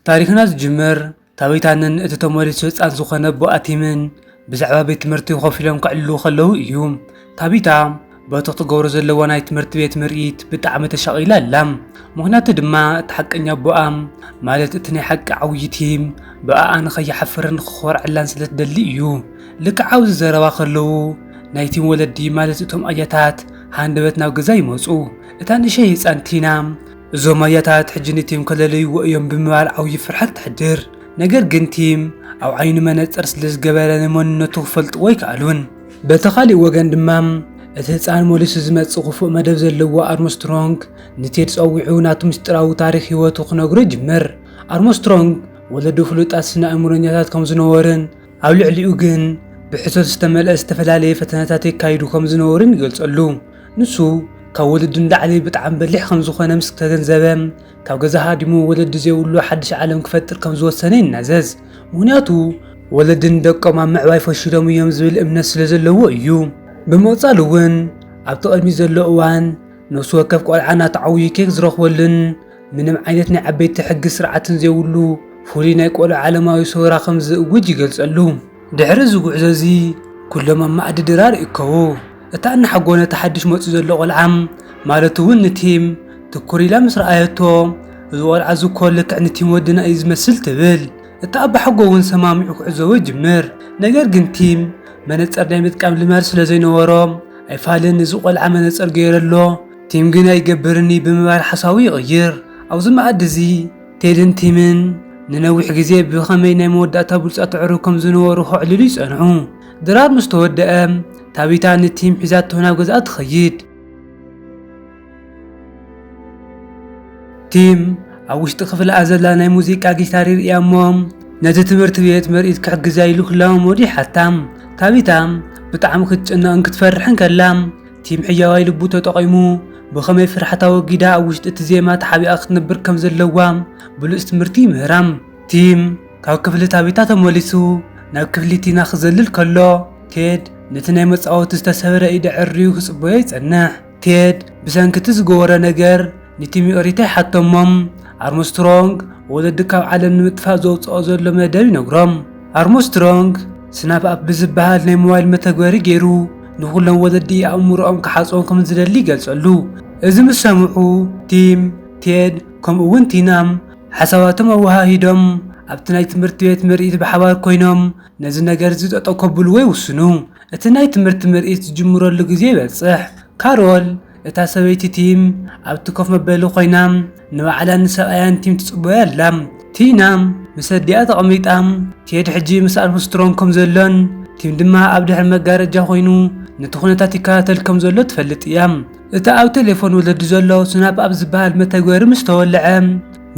ታሪክና ዝጅምር ታቢታንን እቲ ተመሊሱ ህፃን ዝኾነ ቦኣቲምን ብዛዕባ ቤት ትምህርቲ ኮፍ ኢሎም ክዕልሉ ከለዉ እዩ። ታቢታ በቲ ክትገብሮ ዘለዋ ናይ ትምህርቲ ቤት ምርኢት ብጣዕሚ ተሻቒላ ኣላ። ምክንያቱ ድማ እቲ ሓቀኛ ቦኣ ማለት እቲ ናይ ሓቂ ዓብዪ ቲም ብኣኣ ንኸይሓፍርን ክኮርዐላን ስለ ትደሊ እዩ። ልክዕ ኣብዚ ዘረባ ከለዉ ናይ ቲም ወለዲ ማለት እቶም ኣያታት ሃንደበት ናብ ገዛ ይመፁ። እታ ንእሽተይ ህፃን ቲና እዞም ኣያታት ሕጂ ንቲም ከለለይዎ እዮም ብምባል ዓብዪ ፍርሓት ትሕድር። ነገር ግን ቲም ኣብ ዓይኑ መነፅር ስለ ዝገበረ ንመንነቱ ክፈልጥዎ ኣይከኣሉን። በቲ ካሊእ ወገን ድማ እቲ ህፃን ሞሊሱ ዝመፅእ ክፉእ መደብ ዘለዎ ኣርምስትሮንግ ንቴድ ፀዊዑ ናቱ ምስጢራዊ ታሪክ ሂወቱ ክነግሮ ይጅምር። ኣርምስትሮንግ ወለዱ ፍሉጣት ስነ ኣእምሮኛታት ከም ዝነበርን ኣብ ልዕሊኡ ግን ብሕቶት ዝተመልአ ዝተፈላለየ ፈተናታት የካይዱ ከም ዝነበርን ይገልጸሉ። ንሱ ካብ ወለዱ ንላዕሊ ብጣዕሚ በሊሕ ከም ዝኾነ ምስ ተገንዘበ ካብ ገዛ ሃዲሙ ወለዱ ዘይብሉ ሓድሽ ዓለም ክፈጥር ከም ዝወሰነ ይናዘዝ። ምክንያቱ ወለድን ደቆም ኣብ ምዕባይ ፈሽሎም እዮም ዝብል እምነት ስለ ዘለዎ እዩ። ብምቕፃል እውን ኣብቲ ቅድሚት ዘሎ እዋን ነፍሲ ወከፍ ቆልዓ ናቱ ዓብዪ ኬክ ዝረኽበሉን ምንም ዓይነት ናይ ዓበይቲ ሕጊ ስርዓትን ዘይብሉ ፍሉይ ናይ ቆልዑ ዓለማዊ ሰውራ ከም ዝእውጅ ይገልጸሉ። ድሕሪ እዚ ጉዕዞ እዚ ኩሎም ኣብ ማኣዲ ድራር ይእከቡ። እታ እናሓጎነታ ሓድሽ መፁ ዘሎ ቆልዓ ማለት እውን ንቲም ትኩር ኢላ ምስ ረኣየቶ እዚ ቆልዓ ዝኮ ልክዕ ንቲም ወድና እዩ ዝመስል ትብል። እታ ኣባ ሓጎ እውን ሰማሚዑ ክዕዘቦ ይጅምር። ነገር ግን ቲም መነፅር ናይ ምጥቃም ልማድ ስለ ዘይነበሮ ኣይፋልን እዚ ቆልዓ መነፅር ገይረሎ። ቲም ግን ኣይገብርኒ ብምባል ሓሳቡ ይቕይር። ኣብዚ ማኣዲ እዚ ቴድን ቲምን ንነዊሕ ግዜ ብኸመይ ናይ መወዳእታ ብልፃት ትዕርብ ከም ዝነበሩ ክዕልሉ ይፀንዑ። ድራር ምስ ተወድአ ታቢታ ንቲም ሒዛቶ ናብ ገዝኣ ትኸይድ። ቲም ኣብ ውሽጢ ክፍላ ዘላ ናይ ሙዚቃ ጊታር ይርያ እሞ ነቲ ትምህርቲ ቤት ምርኢት ክሕግዛ ኢሉ ክለማመዱ ይሓታ። ታቢታ ብጣዕሚ ክትጭነቕን ክትፈርሕን ከላ ቲም ሕያዋይ ልቡ ተጠቒሙ ብኸመይ ፍርሓታ ወጊዳ ኣብ ውሽጢ እቲ ዜማ ተሓቢኣ ክትነብር ከም ዘለዋ ብሉፅ ትምህርቲ ይምህራም። ቲም ካብ ክፍሊ ታቢታ ተመሊሱ ናብ ክፍሊ ቲና ክዘልል ከሎ ቴድ ነቲ ናይ መፃወቲ ዝተሰበረ ኢደ ዕርዩ ክፅበዮ ይጸንሕ። ቴድ ብሰንኪ ዝገበሮ ነገር ንቲም ይቕሪታ ይሓተሞም። ኣርምስትሮንግ ወለዲ ካብ ዓለም ንምጥፋእ ዘውፅኦ ዘሎ መደብ ይነግሮም። ኣርምስትሮንግ ስናፕ ኣፕ ብዝበሃል ናይ ሞባይል መተግበሪ ገይሩ ንኩሎም ወለዲ ኣእምሮኦም ክሓፅቦም ከም ዝደሊ ይገልጸሉ። እዚ ምስ ሰምዑ ቲም ቴድ ከምኡ እውን ቲና ሓሳባቶም ኣወሃሂዶም ኣብቲ ናይ ትምህርቲ ቤት ምርኢት ብሓባር ኮይኖም ነዚ ነገር እዚ ጠጠው ከብልዎ ይውስኑ። እቲ ናይ ትምህርቲ ምርኢት ዝጅምረሉ ግዜ ይበፅሕ። ካሮል እታ ሰበይቲ ቲም ኣብቲ ኮፍ መበሊ ኮይና ንባዕላ ንሰብኣያን ቲም ትፅበዮ ኣላ። ቲና ምስ ኣዲኣ ተቐሚጣ ቴድ ሕጂ ምስ ኣርምስትሮንግ ከም ዘሎን ቲም ድማ ኣብ ድሕሪ መጋረጃ ኮይኑ ነቲ ኩነታት ይከታተል ከም ዘሎ ትፈልጥ እያ። እቲ ኣብ ቴሌፎን ወለዲ ዘሎ ስናፕ ኣብ ዝበሃል መተግበሪ ምስ ተወልዐ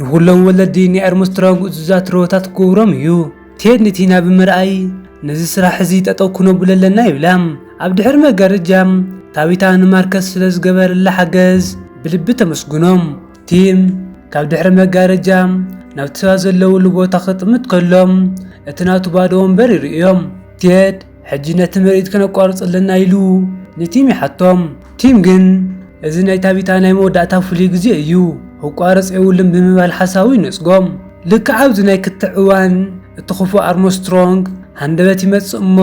ንኩሎም ወለዲ ናይ ኣርምስትሮንግ እዙዛት ሮቦታት ክገብሮም እዩ። ቴድ ንቲና ብምርኣይ ነዚ ስራሕ እዚ ጠጠው ክነብሎ ኣለና ይብላ። ኣብ ድሕሪ መጋረጃ ታቢታ ንማርከስ ስለ ዝገበረላ ሓገዝ ብልቢ ተመስግኖም። ቲም ካብ ድሕሪ መጋረጃ ናብቲ ሰባት ዘለውሉ ቦታ ክጥምት ከሎም እቲ ናቱ ባዶ ወንበር ይርእዮም። ቴድ ሕጂ ነቲ ምርኢት ክነቋርፅ ኣለና ኢሉ ንቲም ይሓቶም። ቲም ግን እዚ ናይ ታቢታ ናይ መወዳእታ ፍሉይ ግዜ እዩ ክቋረፅ የብሉን ብምባል ሓሳቡ ይነፅጎም። ልክዕ ኣብዚ ናይ ክትዕ እዋን እቲ ክፉእ ኣርምስትሮንግ ሃንደበት ይመፅእ እሞ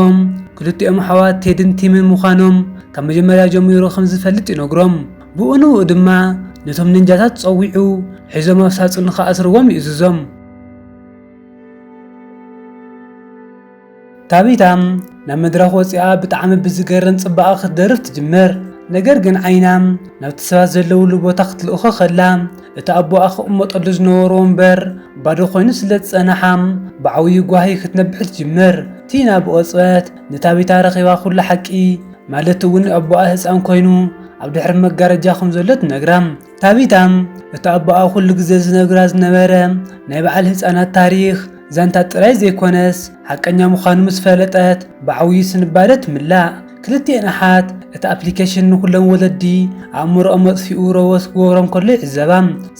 ክልቲኦም ኣሕዋት ቴድን ቲምን ምዃኖም ካብ መጀመርያ ጀሚሩ ከም ዝፈልጥ ይነግሮም። ብኡ ንብኡ ድማ ነቶም ንንጃታት ፀዊዑ ሒዞም ኣብ ሳፅን ንኸኣስርዎም ይእዝዞም። ታቢታ ናብ መድረኽ ወፂኣ ብጣዕሚ ብዝገርም ፅባቐ ክትደርፍ ትጅምር። ነገር ግን ዓይና ናብቲ ሰባት ዘለውሉ ቦታ ክትልእኾ ከላ እቲ ኣቦኣ ክቕመጠሉ ዝነበሮ ወንበር ባዶ ኮይኑ ስለ ዝፀንሓ ብዓብዪ ጓሂ ክትነብሕ ትጅምር። ቲና ብቕፅበት ንታቢታ ረኺባ ኩሉ ሓቂ ማለት እውን ኣቦኣ ህፃን ኮይኑ ኣብ ድሕሪ መጋረጃ ከም ዘሎ ትነግራ። ታቢታ እቲ ኣቦኣ ኩሉ ግዜ ዝነግራ ዝነበረ ናይ በዓል ህፃናት ታሪክ ዛንታ ጥራይ ዘይኮነስ ሓቀኛ ምዃኑ ምስ ፈለጠት ብዓብዪ ስንባደ ትምላእ። ክልቲአን ኣሓት እቲ ኣፕሊኬሽን ንኩሎም ወለዲ ኣእምሮኦም መጥፊኡ ሮቦት ክገብሮም ከሎ ይዕዘባ።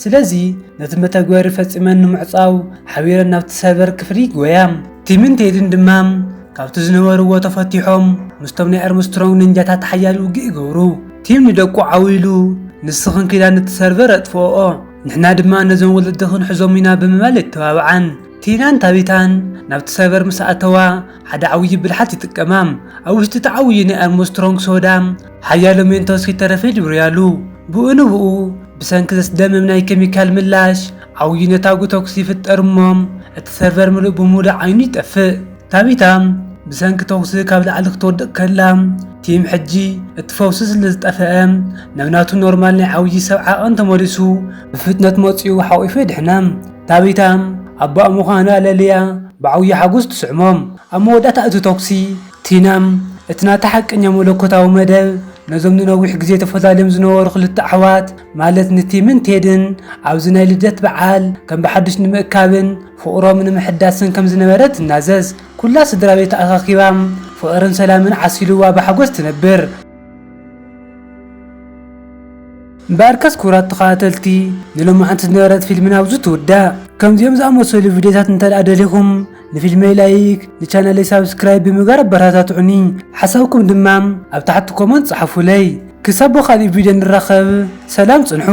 ስለዚ ነቲ መተግበሪ ፈፂመን ንምዕፃው ሓቢረን ናብቲ ሰርቨር ክፍሊ ይጎያ። ቲምን ቴድን ድማ ካብቲ ዝነበርዎ ተፈቲሖም ምስቶም ናይ ኣርምስትሮንግ ንንጃታት ሓያል ውግእ ይገብሩ። ቲም ንደቁ ዓዊሉ ንስኽን ኪዳ ነቲ ሰርቨር ኣጥፍኦ ንሕና ድማ ነዞም ወለዲ ክንሕዞም ኢና ብምባል ተባብዓን ቲናን ታቢታን ናብቲ ሰርቨር ምስ ኣተዋ ሓደ ዓብዪ ብልሓት ይጥቀማ ኣብ ውሽጢ እቲ ዓብዪ ናይ ኣርምስትሮንግ ሶዳ ሓያሎ ሜንቶስ ከይተረፈ ይድብርያሉ ብኡ ንብኡ ብሰንኪ ዘስደምም ናይ ኬሚካል ምላሽ ዓብዪ ነታጉ ተኩሲ ይፍጠር እሞ እቲ ሰርቨር ምሉእ ብሙሉእ ዓይኑ ይጠፍእ ታቢታ ብሰንኪ ተኩሲ ካብ ላዕሊ ክትወድቕ ከላ ቲም ሕጂ እቲ ፈውሲ ስለዝጠፍአ ናብ ናቱ ኖርማል ናይ ዓብዪ ሰብ ዓቐን ተመሊሱ ብፍጥነት መፂኡ ሓቂፉ የድሕና ታቢታ ኣባኣ ምዃኑ ኣለልያ ብዓብዪ ሓጎስ ትስዕሞም ኣብ መወዳእታ እቲ ተኩሲ ቲና እቲ ናታ ሓቀኛ መለኮታዊ መደብ ነዞም ንነዊሕ ግዜ ተፈላለዮም ዝነበሩ ክልተ ኣሕዋት ማለት ንቲምን ቴድን ኣብዚ ናይ ልደት በዓል ከም ብሓዱሽ ንምእካብን ፍቕሮም ንምሕዳስን ከም ዝነበረ ትናዘዝ ኩላ ስድራ ቤት ተኣኻኺባ ፍቕርን ሰላምን ዓሲልዋ ብሓጎስ ትነብር እምበኣርከስ ክቡራት ተኸታተልቲ ንሎማዓንቲ ዝነበረት ፊልምና ኣብዚ ትውዳእ ከምዚኦም ዝኣመሰሉ ቪድዮታት እንተደኣ ደሊኹም ንፊልመይ ላይክ ንቻናለይ ሳብስክራይብ ብምግባር ኣበረታትዑኒ ሓሳብኩም ድማ ኣብ ታሕቲ ኮመንት ጻሕፉለይ ክሳብ ካሊእ ቪድዮ ንራኸብ ሰላም ጽንሑ